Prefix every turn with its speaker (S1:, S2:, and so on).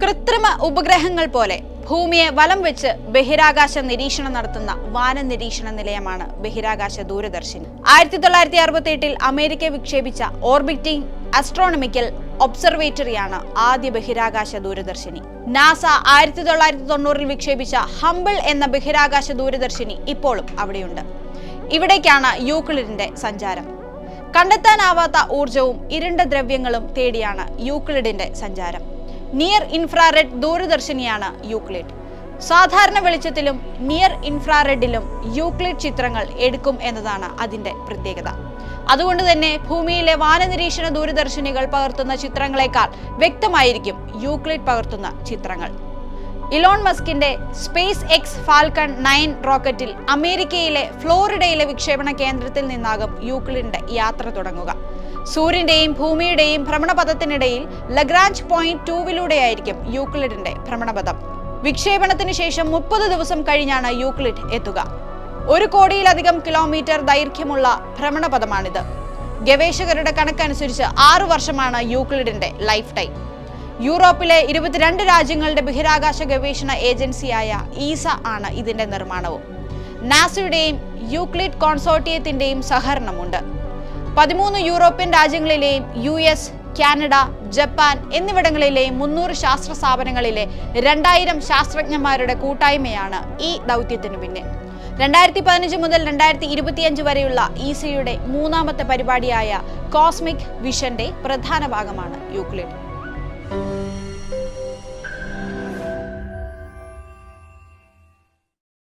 S1: കൃത്രിമ ഉപഗ്രഹങ്ങൾ പോലെ ഭൂമിയെ വലം വെച്ച് ബഹിരാകാശ നിരീക്ഷണം നടത്തുന്ന വാന നിരീക്ഷണ നിലയമാണ് ബഹിരാകാശ ദൂരദർശിനി. 1968 അമേരിക്ക വിക്ഷേപിച്ച ഓർബിറ്റിംഗ് ആസ്ട്രോണമിക്കൽ ഒബ്സർവേറ്ററിയാണ് ആദ്യ ബഹിരാകാശ ദൂരദർശിനി. നാസ 1990 വിക്ഷേപിച്ച ഹംബിൾ എന്ന ബഹിരാകാശ ദൂരദർശിനി ഇപ്പോഴും അവിടെയുണ്ട്. ഇവിടേക്കാണ് യൂക്ലിഡിന്റെ സഞ്ചാരം. കണ്ടെത്താനാവാത്ത ഊർജവും ഇരുണ്ട ദ്രവ്യങ്ങളും തേടിയാണ് യൂക്ലിഡിന്റെ സഞ്ചാരം. നിയർ ഇൻഫ്രാറെഡ് ദൂരദർശിനിയാണ് യൂക്ലിഡ്. സാധാരണ വെളിച്ചത്തിലും നിയർ ഇൻഫ്രാറെഡിലും യൂക്ലിഡ് ചിത്രങ്ങൾ എടുക്കും എന്നതാണ് അതിന്റെ പ്രത്യേകത. അതുകൊണ്ട് തന്നെ ഭൂമിയിലെ വാനനിരീക്ഷണ ദൂരദർശിനികൾ പകർത്തുന്ന ചിത്രങ്ങളെക്കാൾ വ്യക്തമായിരിക്കും യൂക്ലിഡ് പകർത്തുന്ന ചിത്രങ്ങൾ. ഇലോൺ മസ്കിന്റെ സ്പേസ് എക്സ് ഫാൽക്കൺ 9 റോക്കറ്റിൽ അമേരിക്കയിലെ ഫ്ലോറിഡയിലെ വിക്ഷേപണ കേന്ദ്രത്തിൽ നിന്നാകും യൂക്ലിഡിന്റെ യാത്ര തുടങ്ങുക. സൂര്യന്റെയും ഭൂമിയുടെയും ഭ്രമണപഥത്തിനിടയിൽ ലഗ്രാഞ്ച് പോയിന്റ് 2 യൂക്ലിഡിന്റെ ഭ്രമണപഥം. വിക്ഷേപണത്തിന് ശേഷം 30 ദിവസം കഴിഞ്ഞാണ് യൂക്ലിഡ് എത്തുക. 1 കോടിയിലധികം കിലോമീറ്റർ ദൈർഘ്യമുള്ള ഭ്രമണപഥമാണിത്. ഗവേഷകരുടെ കണക്കനുസരിച്ച് 6 വർഷമാണ് യൂക്ലിഡിന്റെ ലൈഫ് ടൈം. യൂറോപ്പിലെ 22 രാജ്യങ്ങളുടെ ബഹിരാകാശ ഗവേഷണ ഏജൻസിയായ ഈസ ആണ് ഇതിന്റെ നിർമ്മാണവും. നാസയുടെയും യൂക്ലിഡ് കോൺസോർട്ടിയത്തിന്റെയും സഹകരണമുണ്ട്. 13 യൂറോപ്യൻ രാജ്യങ്ങളിലെയും US, കാനഡ, ജപ്പാൻ എന്നിവിടങ്ങളിലെയും 300 ശാസ്ത്ര സ്ഥാപനങ്ങളിലെ 2000 ശാസ്ത്രജ്ഞന്മാരുടെ കൂട്ടായ്മയാണ് ഈ ദൗത്യത്തിനു പിന്നിൽ. 2015 മുതൽ 2025 വരെയുള്ള ഈസയുടെ 3ാമത്തെ പരിപാടിയായ കോസ്മിക് വിഷന്റെ പ്രധാന ഭാഗമാണ് യൂക്ലിഡ്.